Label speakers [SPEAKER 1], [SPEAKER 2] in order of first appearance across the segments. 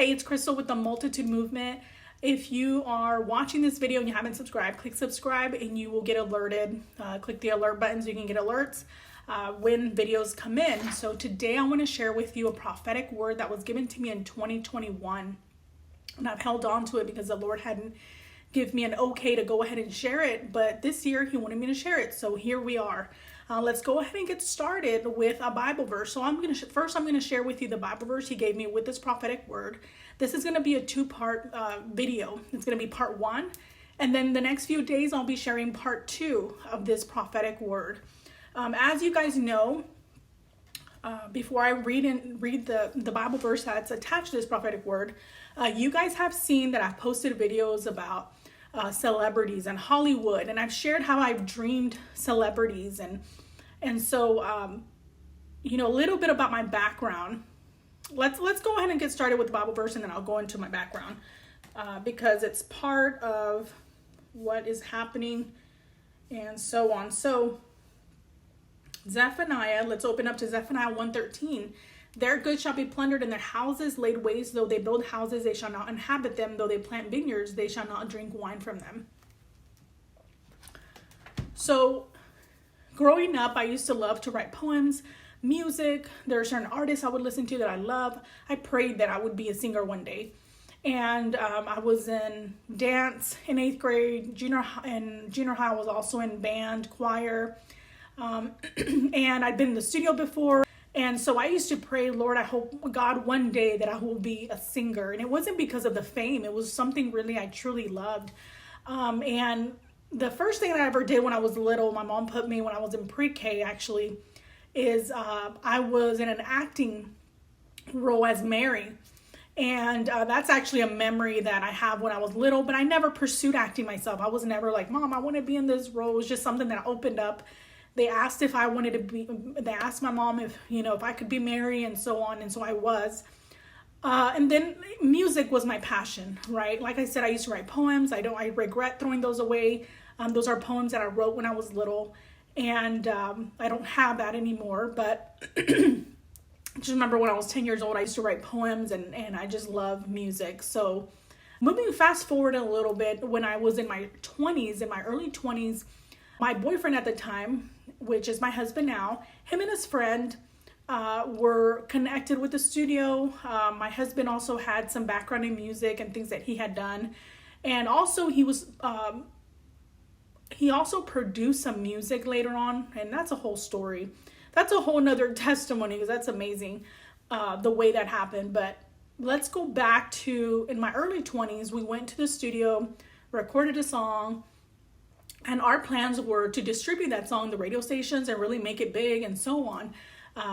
[SPEAKER 1] Hey, it's Crystal with the Multitude Movement. If you are watching this video and you haven't subscribed, click subscribe and you will get alerted. Click the alert button so you can get alerts when videos come in. So today I want to share with you a prophetic word that was given to me in 2021. And I've held on to it because the Lord hadn't given me an okay to go ahead and share it. But this year he wanted me to share it. So here we are. Let's go ahead and get started with a Bible verse. So I'm going to share with you the Bible verse he gave me with this prophetic word. This is going to be a two-part video. It's going to be part one. And then the next few days, I'll be sharing part two of this prophetic word. As you guys know, before I read the Bible verse that's attached to this prophetic word, you guys have seen that I've posted videos about celebrities and Hollywood, and I've shared how I've dreamed celebrities, and so you know, a little bit about my background. Let's go ahead and get started with the Bible verse, and then I'll go into my background because it's part of what is happening and so on. So Zephaniah, let's open up to Zephaniah 1:13. Their goods shall be plundered, and their houses laid waste. Though they build houses, they shall not inhabit them. Though they plant vineyards, they shall not drink wine from them. So growing up, I used to love to write poems, music. There are certain artists I would listen to that I love. I prayed that I would be a singer one day. And I was in dance in 8th grade. Junior high, I was also in band, choir. And I'd been in the studio before. And so I used to pray, Lord, I hope, God, one day that I will be a singer. And it wasn't because of the fame. It was something really I truly loved. And the first thing that I ever did when I was little, my mom put me when I was in pre-K actually, is I was in an acting role as Mary. And that's actually a memory that I have when I was little, but I never pursued acting myself. I was never like, Mom, I want to be in this role. It was just something that opened up. They asked if I wanted to be, they asked my mom if, you know, if I could be Mary and so on. And so I was. And then music was my passion, right? Like I said, I used to write poems. I regret throwing those away. Those are poems that I wrote when I was little. And I don't have that anymore. But just remember when I was 10 years old, I used to write poems and I just love music. So moving fast forward a little bit, when I was in my 20s, in my early 20s, my boyfriend at the time, which is my husband now, him and his friend were connected with the studio. My husband also had some background in music and things that he had done. And also he also produced some music later on. And that's a whole story. That's a whole nother testimony because that's amazing the way that happened. But let's go back to, in my early 20s, we went to the studio, recorded a song. And our plans were to distribute that song to the radio stations and really make it big and so on.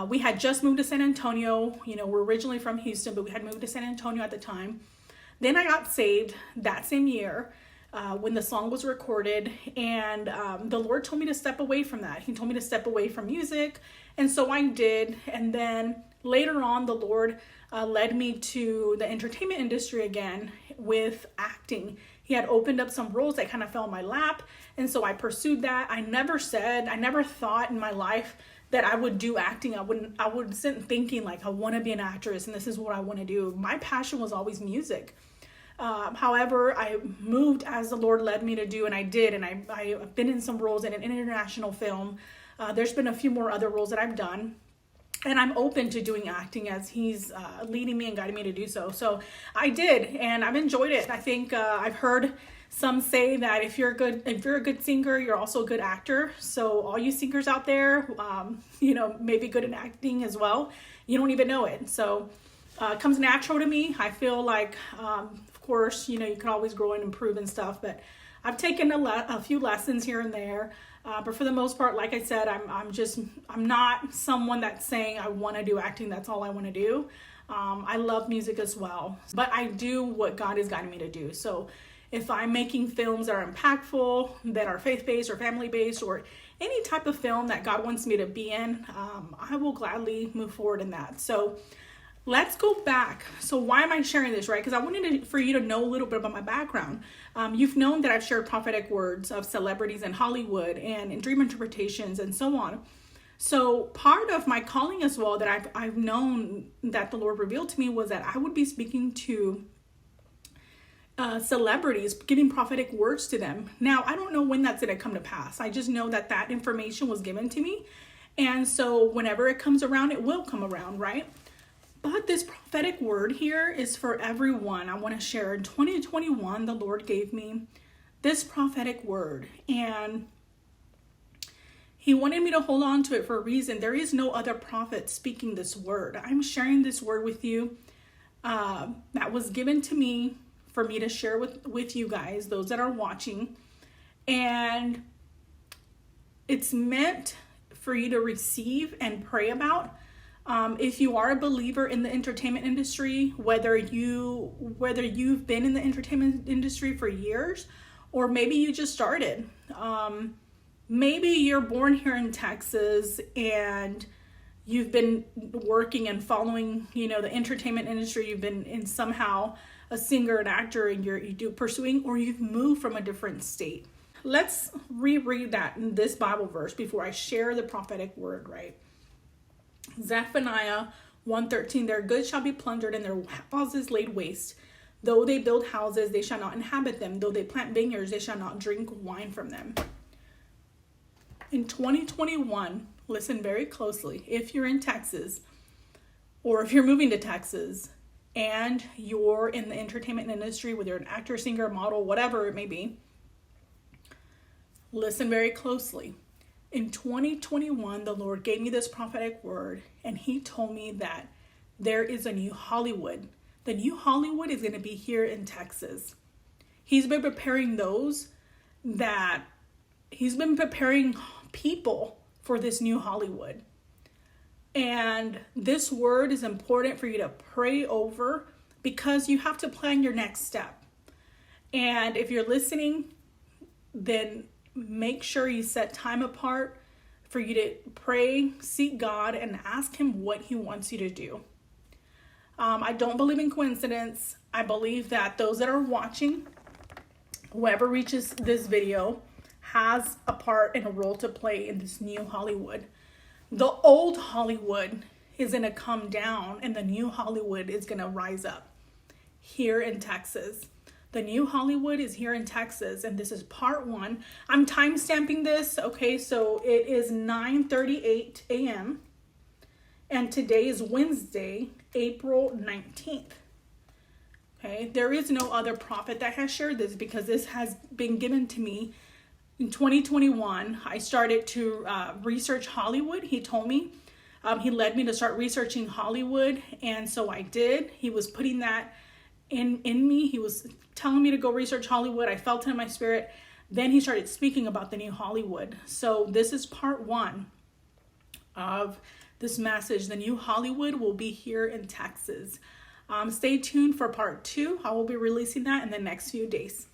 [SPEAKER 1] We had just moved to San Antonio. You know, we're originally from Houston, but we had moved to San Antonio at the time. Then I got saved that same year when the song was recorded. And the Lord told me to step away from that. He told me to step away from music. And so I did. And then later on, the Lord led me to the entertainment industry again with acting. He had opened up some roles that kind of fell in my lap. And so I pursued that. I never thought in my life that I would do acting. I wasn't thinking like, I want to be an actress and this is what I want to do. My passion was always music. However, I moved as the Lord led me to do, and I did. And I've been in some roles in an international film. There's been a few more other roles that I've done. And I'm open to doing acting as he's leading me and guiding me to do so. So I did, and I've enjoyed it. I think I've heard some say that if you're a good singer, you're also a good actor. So all you singers out there, you know, maybe good in acting as well. You don't even know it. So it comes natural to me. I feel like, of course, you know, you can always grow and improve and stuff. But I've taken a few lessons here and there. But for the most part, like I said, I'm not someone that's saying I want to do acting. That's all I want to do. I love music as well, but I do what God is guiding me to do. So if I'm making films that are impactful, that are faith-based or family-based, or any type of film that God wants me to be in, I will gladly move forward in that. So let's go back. So why am I sharing this, right? Because I wanted for you to know a little bit about my background. You've known that I've shared prophetic words of celebrities in Hollywood and in dream interpretations and so on. So part of my calling as well that I've known that the Lord revealed to me was that I would be speaking to celebrities, giving prophetic words to them. Now, I don't know when that's going to come to pass. I just know that that information was given to me. And so whenever it comes around, it will come around, right? But this prophetic word here is for everyone. I want to share. In 2021, the Lord gave me this prophetic word, and He wanted me to hold on to it for a reason. There is no other prophet speaking this word. I'm sharing this word with you that was given to me for me to share with you guys, those that are watching. And it's meant for you to receive and pray about. If you are a believer in the entertainment industry, whether you've been in the entertainment industry for years, or maybe you just started. Maybe you're born here in Texas and you've been working and following, the entertainment industry. You've been in somehow a singer, an actor, and you do pursuing, or you've moved from a different state. Let's reread that in this Bible verse before I share the prophetic word, right? Zephaniah 1:13, their goods shall be plundered and their houses laid waste. Though they build houses, they shall not inhabit them. Though they plant vineyards, they shall not drink wine from them. In 2021, listen very closely. If you're in Texas, or if you're moving to Texas, and you're in the entertainment industry, whether you're an actor, singer, model, whatever it may be, listen very closely. In 2021, the Lord gave me this prophetic word, and He told me that there is a new Hollywood. The new Hollywood is going to be here in Texas. He's been preparing people for this new Hollywood. And this word is important for you to pray over, because you have to plan your next step. And if you're listening, then make sure you set time apart for you to pray, seek God, and ask Him what He wants you to do. I don't believe in coincidence. I believe that those that are watching, whoever reaches this video, has a part and a role to play in this new Hollywood. The old Hollywood is going to come down, and the new Hollywood is going to rise up here in Texas. The new Hollywood is here in Texas, and this is part 1. I'm time stamping this, okay? So it is 9:38 a.m. and today is Wednesday, April 19th. Okay, there is no other prophet that has shared this, because this has been given to me in 2021. I started to research Hollywood. He told me, he led me to start researching Hollywood, and so I did. He was putting that in me. He was telling me to go research Hollywood. I felt it in my spirit. Then he started speaking about the new Hollywood. So this is part 1 of this message. The new Hollywood will be here in Texas. Stay tuned for part 2. I will be releasing that in the next few days.